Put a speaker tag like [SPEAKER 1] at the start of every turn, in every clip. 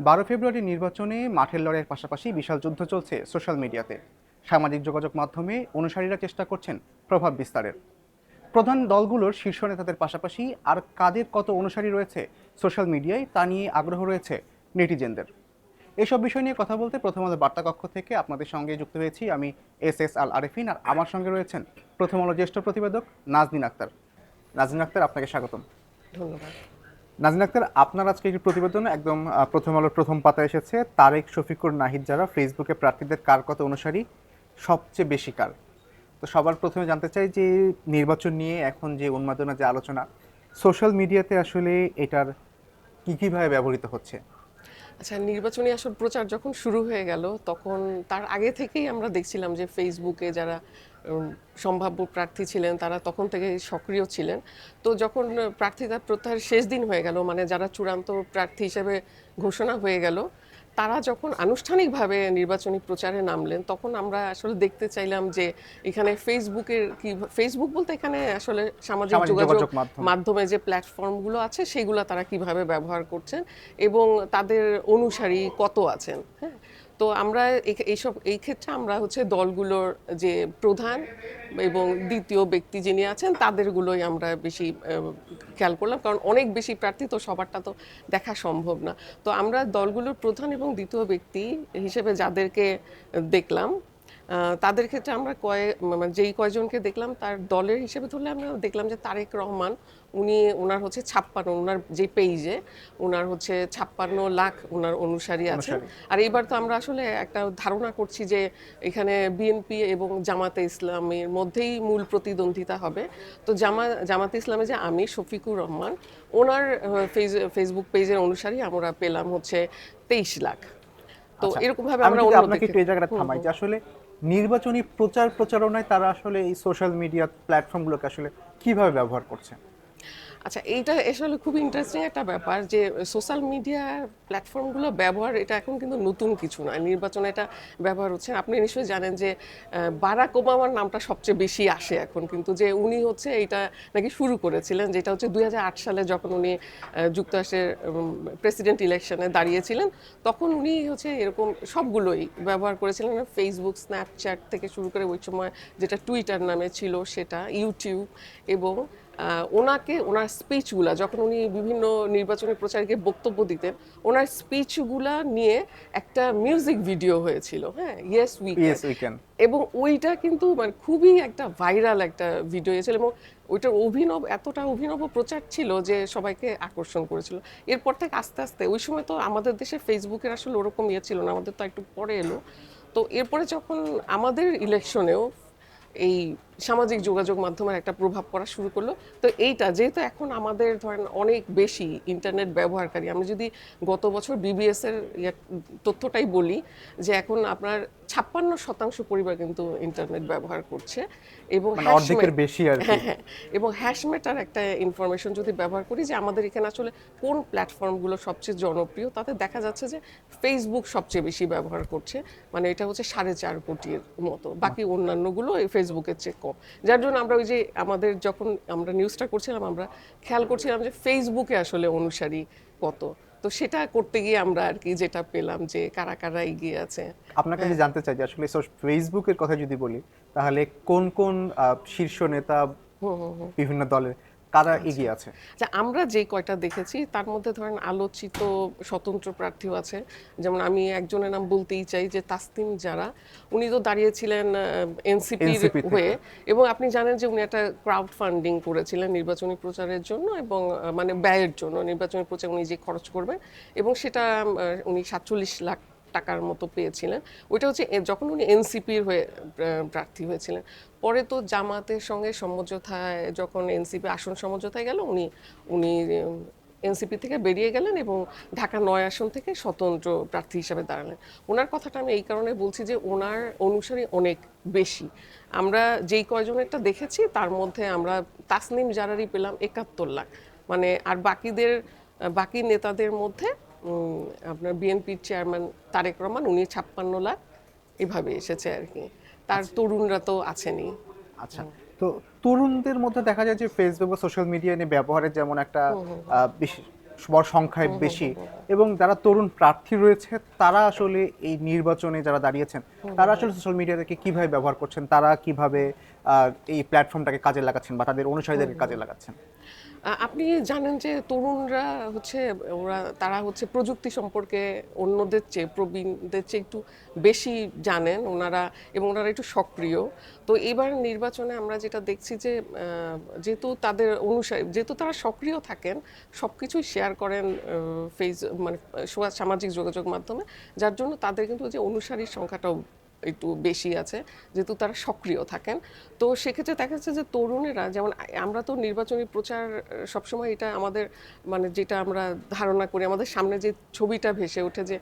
[SPEAKER 1] 12 ফেব্রুয়ারি নির্বাচনে মাঠের লড়াইয়ের পাশাপাশি বিশাল যুদ্ধ চলছে সোশ্যাল মিডিয়াতে। সামাজিক যোগাযোগ মাধ্যমে অনুসারীরা চেষ্টা করছেন প্রভাব বিস্তারের। প্রধান দলগুলোর শীর্ষ নেতাদের পাশাপাশি আর কাদের কত অনুসারী রয়েছে সোশ্যাল মিডিয়ায় তা নিয়ে আগ্রহ রয়েছে নেটিজেনদের। এসব বিষয় নিয়ে কথা বলতে প্রথম আলো বার্তা কক্ষ থেকে আপনাদের সঙ্গে যুক্ত হয়েছি আমি এস আল আরেফিন, আর আমার সঙ্গে রয়েছেন প্রথম আলো জ্যেষ্ঠ প্রতিবেদক নাজনীন আক্তার। নাজনীন আক্তার, আপনাকে স্বাগতম।
[SPEAKER 2] ধন্যবাদ।
[SPEAKER 1] নাজনীন আক্তার, আপনার আজকে একটি প্রতিবেদন একদম প্রথম আলোর প্রথম পাতায় এসেছে। তারেক, শফিকুর, নাহিদ যারা ফেসবুকে প্রার্থীদের কার কত অনুসারী, সবচেয়ে বেশি কার। তো সবার প্রথমে জানতে চাই যে নির্বাচন নিয়ে এখন যে উন্মাদনা, যে আলোচনা সোশ্যাল মিডিয়াতে, আসলে এটার কীভাবে ব্যবহৃত হচ্ছে?
[SPEAKER 2] আচ্ছা, নির্বাচনী আসল প্রচার যখন শুরু হয়ে গেল তখন তার আগে থেকেই আমরা দেখছিলাম যে ফেসবুকে যারা সম্ভাব্য প্রার্থী ছিলেন তারা তখন থেকে সক্রিয় ছিলেন। তো যখন প্রার্থিতা প্রত্যাহারের শেষ দিন হয়ে গেল, মানে যারা চূড়ান্ত প্রার্থী হিসেবে ঘোষণা হয়ে গেল, তারা যখন আনুষ্ঠানিকভাবে নির্বাচনী প্রচারে নামলেন তখন আমরা আসলে দেখতে চাইলাম যে এখানে ফেসবুকের কি, ফেসবুক বলতে এখানে আসলে সামাজিক যোগাযোগ মাধ্যমে যে প্ল্যাটফর্মগুলো আছে সেগুলো তারা কিভাবে ব্যবহার করছেন এবং তাদের অনুসারী কত আছেন। হ্যাঁ, তো আমরা এই ক্ষেত্রে আমরা হচ্ছে দলগুলোর যে প্রধান এবং দ্বিতীয় ব্যক্তি যিনি আছেন তাদেরগুলোই আমরা বেশি খেয়াল করলাম, কারণ অনেক বেশি প্রার্থী তো সবারটা তো দেখা সম্ভব না। তো আমরা দলগুলোর প্রধান এবং দ্বিতীয় ব্যক্তি হিসেবে যাদেরকে দেখলাম তাদের ক্ষেত্রে আমরা যেই কয়জনকে দেখলাম তার দলের হিসেবে ধরলে আমরা দেখলাম যে তারেক রহমান, ওনার হচ্ছে 56, ওনার যে পেজে ওনার হচ্ছে 56 লাখ ওনার অনুসারী আছে। আর এইবার তো আমরা আসলে একটা ধারণা করছি যে এখানে বিএনপি এবং জামাতে ইসলামের মধ্যেই মূল প্রতিদ্বন্দ্বিতা হবে। তো জামাতে ইসলামে যে আমি শফিকুর রহমান, ওনার ফেসবুক পেজের অনুসারী আমরা পেলাম হচ্ছে 23 লাখ। তো এরকম ভাবে আমরা
[SPEAKER 1] আপনাকে একটু এই জায়গাটা থামাই যে আসলে নির্বাচনী প্রচারণায় তারা আসলে এই সোশ্যাল মিডিয়া প্ল্যাটফর্মগুলোকে আসলে কিভাবে ব্যবহার করছে?
[SPEAKER 2] আচ্ছা, এইটা আসলে খুব ইন্টারেস্টিং একটা ব্যাপার যে সোশ্যাল মিডিয়া প্ল্যাটফর্মগুলো ব্যবহার, এটা এখন কিন্তু নতুন কিছু নয়, নির্বাচনে এটা ব্যবহার হচ্ছে। আপনি নিশ্চয়ই জানেন যে বারাক ওবামার নামটা সবচেয়ে বেশি আসে এখন, কিন্তু যে উনি হচ্ছে এইটা নাকি শুরু করেছিলেন, যেটা হচ্ছে 2008 সালে যখন উনি যুক্তরাষ্ট্রের প্রেসিডেন্ট ইলেকশনে দাঁড়িয়েছিলেন তখন উনি হচ্ছে এরকম সবগুলোই ব্যবহার করেছিলেন, ফেসবুক, স্ন্যাপচ্যাট থেকে শুরু করে ওই সময় যেটা টুইটার নামে ছিল সেটা, ইউটিউব। এবং ওনার স্পিচগুলা যখন উনি বিভিন্ন নির্বাচনী প্রচারকে বক্তব্য দিতেন, ওনার স্পিচগুলা নিয়ে একটা মিউজিক ভিডিও হয়েছিল, হ্যাঁ, ইয়েস উই ক্যান। এবং ওইটা কিন্তু মানে খুবই একটা ভাইরাল একটা ভিডিও হয়েছিল এবং ওইটার এতটা অভিনব প্রচার ছিল যে সবাইকে আকর্ষণ করেছিল। এরপর থেকে আস্তে আস্তে, ওই সময় তো আমাদের দেশে ফেসবুকের আসলে ওরকম ছিল না, আমাদের তো একটু পরে এলো। তো এরপরে যখন আমাদের ইলেকশনেও এই সামাজিক যোগাযোগ মাধ্যমের একটা প্রভাব পড়া শুরু করলো, তো এইটা যেহেতু এখন আমাদের ধরেন অনেক বেশি ইন্টারনেট ব্যবহারকারী, আমি যদি গত বছর বিবিএস এর তথ্যটাই বলি যে এখন আপনার 56% পরিবার কিন্তু ইন্টারনেট ব্যবহার করছে এবং
[SPEAKER 1] অর্ধেকের বেশি আর কি।
[SPEAKER 2] হ্যাঁ, এবং হ্যাশমেটার একটা ইনফরমেশন যদি ব্যবহার করি যে আমাদের এখানে আসলে কোন প্ল্যাটফর্মগুলো সবচেয়ে জনপ্রিয়, তাতে দেখা যাচ্ছে যে ফেসবুক সবচেয়ে বেশি ব্যবহার করছে, মানে এটা হচ্ছে 4.5 কোটির মতো, বাকি অন্যান্যগুলো এই ফেসবুকের চেয়ে কম। যার জন্য আমরা ওই যে আমাদের যখন আমরা নিউজটা করছিলাম আমরা খেয়াল করছিলাম যে ফেসবুকে আসলে অনুসারী কত, তো সেটা করতে গিয়ে আমরা আর কি যেটা পেলাম যে কারা কারা এগিয়ে আছে।
[SPEAKER 1] আপনার কাছে জানতে চাই যে আসলে ফেসবুকের কথা যদি বলি তাহলে কোন কোন শীর্ষ নেতা বিভিন্ন দলের কারা এগিয়ে আছে?
[SPEAKER 2] আচ্ছা, আমরা যে কয়টা দেখেছি তার মধ্যে ধরেন আলোচিত স্বতন্ত্র প্রার্থীও আছে, যেমন আমি একজনের নাম বলতেই চাই যে তাসনিম জারা, উনি তো দাঁড়িয়েছিলেন এনসিপির হয়ে এবং আপনি জানেন যে উনি একটা ক্রাউড ফান্ডিং করেছিলেন নির্বাচনী প্রচারের জন্য এবং মানে ব্যয়ের জন্য, নির্বাচনী প্রচার উনি যে খরচ করবেন এবং সেটা উনি 47 লাখ টাকার মতো পেয়েছিলেন। ওইটা হচ্ছে যখন উনি এনসিপির হয়ে প্রার্থী হয়েছিলেন। পরে তো জামাতের সঙ্গে সমঝোতায়, যখন এনসিপি আসন সমঝোতায় গেল, উনি এনসিপি থেকে বেরিয়ে গেলেন এবং ঢাকা 9 আসন থেকে স্বতন্ত্র প্রার্থী হিসাবে দাঁড়ালেন। ওনার কথাটা আমি এই কারণে বলছি যে ওনার অনুসারী অনেক বেশি। আমরা যেই কয়জনেরটা দেখেছি তার মধ্যে আমরা তাসনিম জারারই পেলাম 71 লাখ, মানে আর বাকি নেতাদের মধ্যে আপনার বিএনপির চেয়ারম্যান তারেক রহমান, উনি 56 লাখ, এভাবে এসেছে আর কি। তার তরুণরা তো আছেনই।
[SPEAKER 1] আচ্ছা, তো তরুণদের মধ্যে দেখা যায় যে ফেসবুক বা সোশ্যাল মিডিয়া নিয়ে ব্যবহারের যেমন একটা বড় সংখ্যায় বেশি, এবং যারা তরুণ প্রার্থী রয়েছে তারা আসলে এই নির্বাচনে যারা দাঁড়িয়েছেন তারা আসলে সোশ্যাল মিডিয়াটাকে কিভাবে ব্যবহার করছেন, তারা কিভাবে এই প্ল্যাটফর্মটাকে কাজে লাগাচ্ছেন বা তাদের অনুসারীদেরকে কাজে লাগাচ্ছেন?
[SPEAKER 2] আপনি জানেন যে তরুণরা হচ্ছে তারা হচ্ছে প্রযুক্তি সম্পর্কে অন্যদের চেয়ে প্রবীণদের চেয়ে একটু বেশি জানেন ওনারা, এবং ওনারা একটু সক্রিয়। তো এবার নির্বাচনে আমরা যেটা দেখছি যে যেহেতু তাদের অনুসারী, যেহেতু তারা সক্রিয় থাকেন, সব কিছুই শেয়ার করেন মানে সামাজিক যোগাযোগ মাধ্যমে, যার জন্য তাদের কিন্তু যে অনুসারীর সংখ্যাটাও একটু বেশি আছে, যেহেতু তারা সক্রিয় থাকেন। তো সেক্ষেত্রে দেখা যাচ্ছে যে তরুণেরা, যেমন আমরা তো নির্বাচনী প্রচার সবসময় এটা আমাদের মানে যেটা আমরা ধারণা করি, আমাদের সামনে যে ছবিটা ভেসে ওঠে যে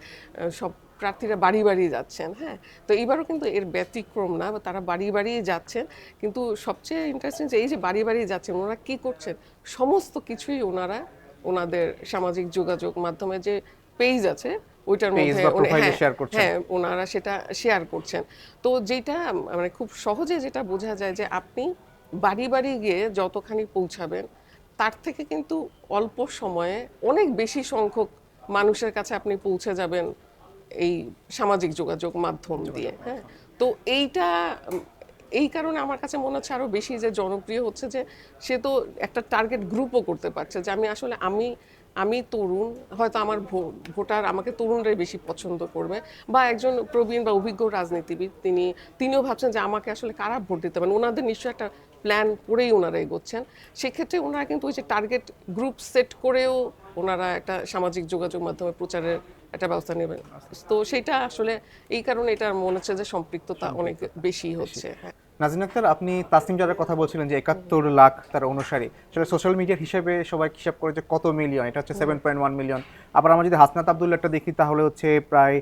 [SPEAKER 2] সব প্রার্থীরা বাড়ি বাড়ি যাচ্ছেন, হ্যাঁ, তো এবারও কিন্তু এর ব্যতিক্রম না, তারা বাড়ি বাড়ি যাচ্ছেন। কিন্তু সবচেয়ে ইন্টারেস্টিং যে এই যে বাড়ি বাড়ি যাচ্ছেন, ওনারা কি করছেন, সমস্ত কিছুই ওনারা ওনাদের সামাজিক যোগাযোগ মাধ্যমে যে পেজ আছে ওইটার মধ্যে হ্যাঁ ওনারা সেটা শেয়ার করছেন। তো যেটা মানে খুব সহজে যেটা বোঝা যায় যে আপনি বাড়ি বাড়ি গিয়ে যতখানি পৌঁছাবেন তার থেকে কিন্তু অল্প সময়ে অনেক বেশি সংখ্যক মানুষের কাছে আপনি পৌঁছে যাবেন এই সামাজিক যোগাযোগ মাধ্যম দিয়ে। হ্যাঁ, তো এইটা এই কারণে আমার কাছে মনে হচ্ছে আরো বেশি যে জনপ্রিয় হচ্ছে, যে সে তো একটা টার্গেট গ্রুপও করতে পারছে, যে আমি আসলে আমি তরুণ, হয়তো আমার ভোটার আমাকে তরুণরাই বেশি পছন্দ করবে, বা একজন প্রবীণ বা অভিজ্ঞ রাজনীতিবিদ তিনিও ভাবছেন যে আমাকে আসলে কারা ভোট দিতে পারেন, ওনাদের নিশ্চয়ই একটা প্ল্যান করেই ওনারা এগোচ্ছেন। সেক্ষেত্রে ওনারা কিন্তু ওই যে টার্গেট গ্রুপ সেট করেও ওনারা একটা সামাজিক যোগাযোগ মাধ্যমে প্রচারের একটা ব্যবস্থা নেবেন। তো সেটা আসলে এই কারণে এটা মনে হচ্ছে যে সম্পৃক্ততা অনেক বেশি হচ্ছে। হ্যাঁ,
[SPEAKER 1] নাজনীন আক্তার, আপনি তাসনিম জারার কথা বলছিলেন যে ৭১ লাখ তার অনুসারী, আসলে সোশ্যাল মিডিয়ার হিসেবে সবাই হিসাব করে যে কত মিলিয়ন, এটা হচ্ছে 7.1 মিলিয়ন। আবার আমরা যদি হাসনাত আব্দুল্লাহটা দেখি তাহলে হচ্ছে প্রায়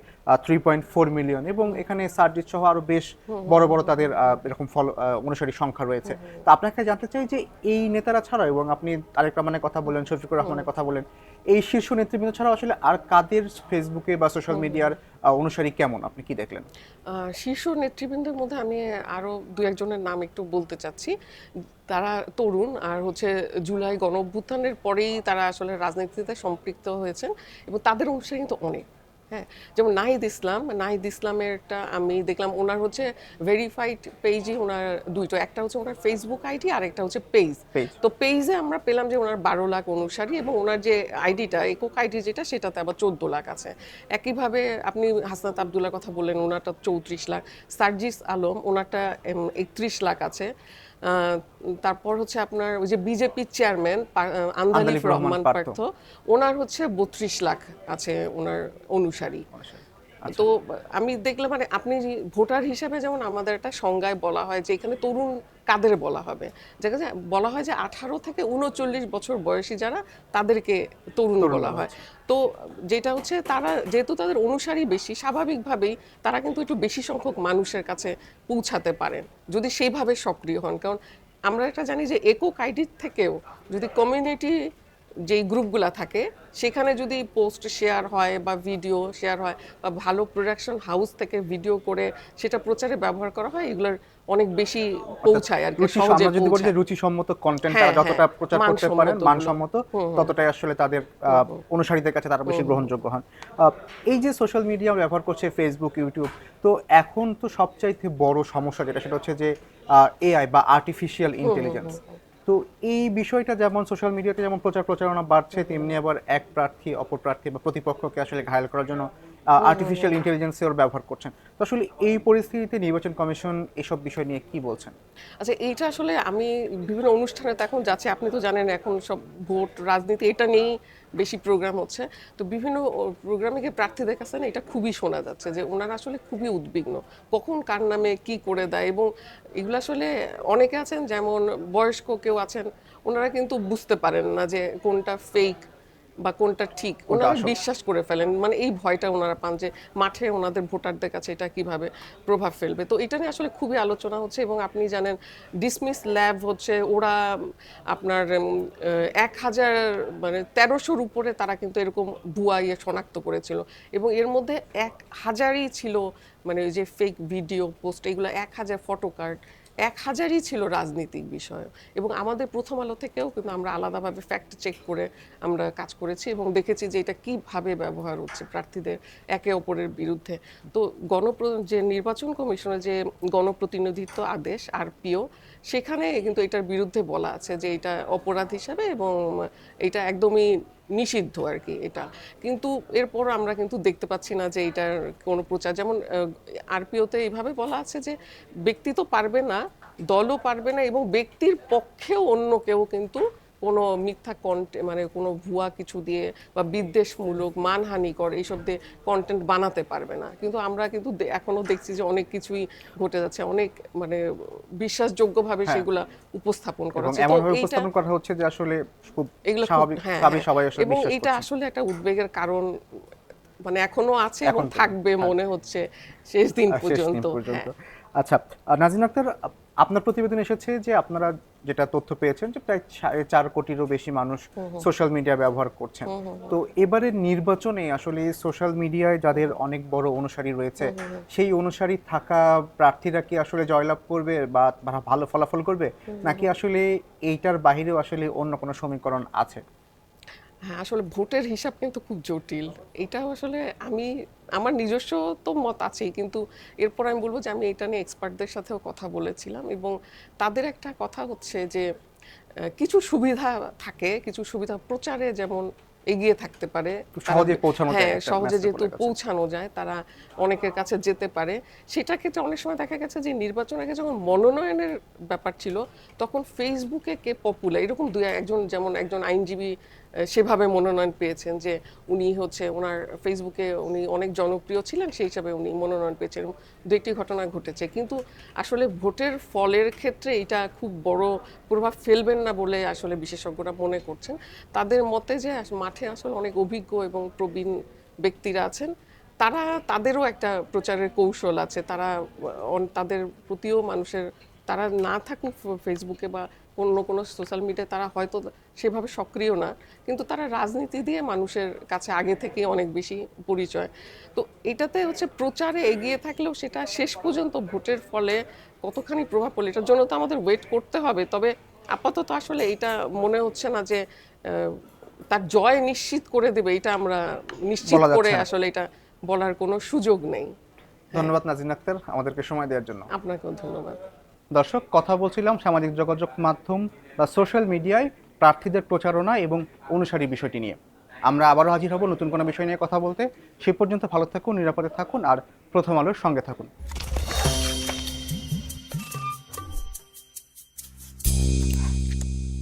[SPEAKER 1] 3.4 মিলিয়ন, এবং এখানে সার্জিৎ সহ আরো বেশ বড় বড় তাদের এরকম অনুসারী সংখ্যা রয়েছে। তো আপনাকে জানতে চাই যে এই নেতারা ছাড়াও, এবং আপনি তারেক রহমানের কথা বলেন, শফিকুর রহমানের কথা বলেন, এই শীর্ষ নেতৃবৃন্দ ছাড়াও আসলে আর কাদের ফেসবুকে বা সোশ্যাল মিডিয়ার অনুসারী কেমন, আপনি কি দেখলেন?
[SPEAKER 2] শীর্ষ নেতৃবৃন্দের মধ্যে আমি আরো দু একজনের নাম একটু বলতে চাচ্ছি। তারা তরুণ, আর হচ্ছে জুলাই গণ অভ্যুত্থানের পরেই তারা আসলে রাজনীতিতে সম্পৃক্ত হয়েছেন, এবং তাদের অনুসারী কিন্তু অনেক। হ্যাঁ, যেমন নাহিদ ইসলামেরটা আমি দেখলাম, ওনার হচ্ছে ভেরিফাইড পেজই ওনার দুইটা, একটা হচ্ছে ওনার ফেসবুক আইডি আর একটা হচ্ছে পেজ। তো পেজে আমরা পেলাম যে ওনার ১২ লাখ অনুসারী, এবং ওনার যে আইডিটা একক আইডি যেটা, সেটাতে আবার ১৪ লাখ আছে। একইভাবে আপনি হাসনাত আব্দুল্লাহর কথা বললেন, ওনারটা ৩৪ লাখ। সার্জিস আলম, ওনারটা ৩১ লাখ আছে। তারপর হচ্ছে আপনার ওই যে বিজেপি চেয়ারম্যান আন্দালিফ রহমান পার্থ, ওনার হচ্ছে ৩২ লাখ আছে ওনার অনুসারী। তো আমি দেখলাম, মানে আপনি ভোটার হিসেবে যেমন আমাদের একটা সংজ্ঞায় বলা হয় যে এখানে তরুণ কাদের বলা হবে, যেখানে বলা হয় যে 18 থেকে 39 বছর বয়সী যারা, তাদেরকে তরুণ বলা হয়। তো যেটা হচ্ছে তারা যেহেতু তাদের অনুসারী বেশি, স্বাভাবিকভাবেই তারা কিন্তু একটু বেশি সংখ্যক মানুষের কাছে পৌঁছাতে পারেন যদি সেইভাবে সক্রিয় হন। কারণ আমরা একটা জানি যে একক আইডির থেকেও যদি কমিউনিটি যেই গ্রুপগুলা থাকে সেখানে যদি পোস্ট শেয়ার হয় বা ভিডিও শেয়ার হয়, বা ভালো প্রোডাকশন হাউস থেকে ভিডিও করে সেটা প্রচারে ব্যবহার করা হয়, এগুলোর অনেক বেশি পৌঁছায় আর কি, সহজে পৌঁছায়।
[SPEAKER 1] রুচিসম্মত কন্টেন্ট তারা যতটা প্রচার করতে পারেন মানসম্মত, ততটাই আসলে তাদের অনুসারীদের কাছে তারা বেশি গ্রহণযোগ্য হন। এই যে সোশ্যাল মিডিয়া ব্যবহার করছে ফেসবুক, ইউটিউব, তো এখন তো সবচাইতে বড় সমস্যা যেটা, সেটা হচ্ছে যে এআই বা আর্টিফিশিয়াল ইন্টেলিজেন্স। তো এই বিষয়টা যেমন সোশ্যাল মিডিয়াতে যেমন প্রচারণা বাড়ছে, তেমনি আবার এক প্রার্থী অপর প্রার্থী বা প্রতিপক্ষকে আসলে ঘায়েল করার জন্য আর্টিফিশিয়াল ইন্টেলিজেন্সের ব্যবহার করছেন। তো আসলে এই পরিস্থিতিতে নির্বাচন কমিশন এসব বিষয় নিয়ে কি বলছেন?
[SPEAKER 2] আচ্ছা, এইটা আসলে আমি বিভিন্ন অনুষ্ঠানে তো এখন যাচ্ছি, আপনি তো জানেন এখন সব ভোট রাজনীতি এটা নিয়েই বেশি প্রোগ্রাম হচ্ছে। তো বিভিন্ন প্রোগ্রামে গিয়ে প্রার্থীদের কাছে না এটা খুবই শোনা যাচ্ছে যে ওনারা আসলে খুবই উদ্বিগ্ন, কখন কার নামে কি করে দেয়। এবং এগুলো আসলে অনেকে আছেন, যেমন বয়স্ক কেউ আছেন, ওনারা কিন্তু বুঝতে পারেন না যে কোনটা ফেক বা কোনটা ঠিক, ওনারা বিশ্বাস করে ফেলেন। মানে এই ভয়টা ওনারা পান যে মাঠে ওনাদের ভোটারদের কাছে এটা কিভাবে প্রভাব ফেলবে। তো এটা নিয়ে আসলে খুবই আলোচনা হচ্ছে। এবং আপনি জানেন ডিসমিস ল্যাব হচ্ছে, ওরা আপনার ১,০০০ মানে ১৩০০-র উপরে তারা কিন্তু এরকম ভুয়া শনাক্ত করেছিল, এবং এর মধ্যে ১,০০০ই ছিল মানে ওই যে ফেক ভিডিও পোস্ট, এগুলো ১,০০০ ফটো কার্ড, 1000ই ছিল রাজনৈতিক বিষয়। এবং আমাদের প্রথম আলো থেকেও কিন্তু আমরা আলাদাভাবে ফ্যাক্ট চেক করে আমরা কাজ করেছি এবং দেখেছি যে এটা কিভাবে ব্যবহার হচ্ছে প্রার্থীদের একে অপরের বিরুদ্ধে। তো যে নির্বাচন কমিশনের যে গণপ্রতিনিধিত্ব আদেশ আরপিও, সেখানে কিন্তু এটার বিরুদ্ধে বলা আছে যে এটা অপরাধ হিসাবে এবং এটা একদমই নিষিদ্ধ আর কি এটা। কিন্তু এরপর আমরা কিন্তু দেখতে পাচ্ছি না যে এটার কোনো প্রচার, যেমন আরপিওতে এইভাবে বলা আছে যে ব্যক্তি তো পারবে না, দলও পারবে না, এবং ব্যক্তির পক্ষেও অন্য কেউ কিন্তু কোনো মিথ্যা মানে কোনো ভুয়া কিছু দিয়ে বা বিদ্বেষমূলক মানহানিকর এইসব দিয়ে কন্টেন্ট বানাতে পারবে না। কিন্তু আমরা কিন্তু এখনো দেখছি যে অনেক কিছুই ঘটে যাচ্ছে, অনেক মানে বিশ্বাসযোগ্যভাবে
[SPEAKER 1] হ্যাঁ।
[SPEAKER 2] সেগুলা উপস্থাপন করা
[SPEAKER 1] এবং
[SPEAKER 2] হচ্ছে। তো
[SPEAKER 1] এমনভাবে
[SPEAKER 2] এইটা
[SPEAKER 1] উপস্থাপন করা হচ্ছে যে আসলে খুব
[SPEAKER 2] এগুলো খুব
[SPEAKER 1] স্বাভাবিকভাবে সবাই আসলে
[SPEAKER 2] এবং
[SPEAKER 1] বিশ্বাস
[SPEAKER 2] এটা
[SPEAKER 1] করছে।
[SPEAKER 2] আসলে একটা উদ্বেগের কারণ মানে এখনো আছে এবং
[SPEAKER 1] এখন
[SPEAKER 2] থাকবে
[SPEAKER 1] হ্যাঁ।
[SPEAKER 2] মনে হচ্ছে শেষ দিন
[SPEAKER 1] শেষ দিন
[SPEAKER 2] পর্যন্ত।
[SPEAKER 1] পর্যন্ত।
[SPEAKER 2] হ্যাঁ।
[SPEAKER 1] আচ্ছা, নাজিন আক্তার, আপনার প্রতিবেদন এসেছে যে আপনারা যেটা তথ্য পেয়েছেন যে প্রায় 4.5 কোটিরও বেশি মানুষ সোশ্যাল মিডিয়া ব্যবহার করছেন। তো এবারের নির্বাচনে আসলে সোশ্যাল মিডিয়ায় যাদের অনেক বড় অনুসারী রয়েছে, সেই অনুসারী থাকা প্রার্থীরা কি আসলে জয়লাভ করবে বা ভালো ফলাফল করবে, নাকি আসলে এইটার বাহিরেও আসলে অন্য কোনো সমীকরণ আছে?
[SPEAKER 2] হ্যাঁ, আসলে ভোটের হিসাব কিন্তু খুব জটিল। এটাও আসলে আমার নিজস্ব তো মত আছেই, কিন্তু এরপর আমি বলবো যে আমি এটা নিয়ে এক্সপার্টদের সাথেও কথা বলেছিলাম এবং তাদের একটা কথা হচ্ছে যে কিছু সুবিধা থাকে, কিছু সুবিধা প্রচারে যেমন এগিয়ে থাকতে পারে,
[SPEAKER 1] সহজে পৌঁছানো যায়
[SPEAKER 2] হ্যাঁ
[SPEAKER 1] একটা
[SPEAKER 2] সহজে
[SPEAKER 1] message
[SPEAKER 2] যেহেতু
[SPEAKER 1] সকলের কাছে।
[SPEAKER 2] পৌঁছানো যায়, তারা অনেকের কাছে যেতে পারে। সেটার ক্ষেত্রে অনেক সময় দেখা গেছে যে নির্বাচন আগে যখন মনোনয়নের ব্যাপার ছিল, তখন ফেসবুকে কে পপুলার এরকম একজন, যেমন একজন আইনজীবী সেভাবে মনোনয়ন পেয়েছেন যে উনি হচ্ছে ওনার ফেসবুকে উনি অনেক জনপ্রিয় ছিলেন, সেই হিসাবে উনি মনোনয়ন পেয়েছেন। দু একটি ঘটনা ঘটেছে, কিন্তু আসলে ভোটের ফলের ক্ষেত্রে এটা খুব বড় প্রভাব ফেলবেন না বলে আসলে বিশেষজ্ঞরা মনে করছেন। তাদের মতে যে মাঠে আসলে অনেক অভিজ্ঞ এবং প্রবীণ ব্যক্তিরা আছেন, তাদেরও একটা প্রচারের কৌশল আছে, তাদের প্রতিও মানুষের, তারা না থাকুক ফেসবুকে বা অন্য কোনো সোশ্যাল মিডিয়ায়, তারা হয়তো সেভাবে সক্রিয় না, কিন্তু তারা রাজনীতি দিয়ে মানুষের কাছে আগে থেকে অনেক বেশি পরিচয়। তো এটাতে হচ্ছে প্রচারে এগিয়ে থাকলেও সেটা শেষ পর্যন্ত ভোটের ফলে কতখানি প্রভাব পড়লে এটার জন্য তো আমাদের ওয়েট করতে হবে। তবে আপাতত আসলে এটা মনে হচ্ছে না যে তার জয় নিশ্চিত করে দেবে, এটা আমরা নিশ্চিত
[SPEAKER 1] বলা
[SPEAKER 2] করে
[SPEAKER 1] যাচ্ছে না।
[SPEAKER 2] আসলে এটা বলার কোনো সুযোগ নেই।
[SPEAKER 1] ধন্যবাদ নাজিন আক্তার আমাদেরকে সময় দেওয়ার জন্য।
[SPEAKER 2] আপনাকেও ধন্যবাদ।
[SPEAKER 1] দর্শক, কথা বলছিলাম সামাজিক যোগাযোগ মাধ্যম বা সোশ্যাল মিডিয়ায় প্রার্থীদের প্রচারণা এবং অনুসারী বিষয়টি নিয়ে। আমরা আবারও হাজির হব নতুন কোনো বিষয় নিয়ে কথা বলতে। সে পর্যন্ত ভালো থাকুন, নিরাপদে থাকুন আর প্রথম আলোর সঙ্গে থাকুন।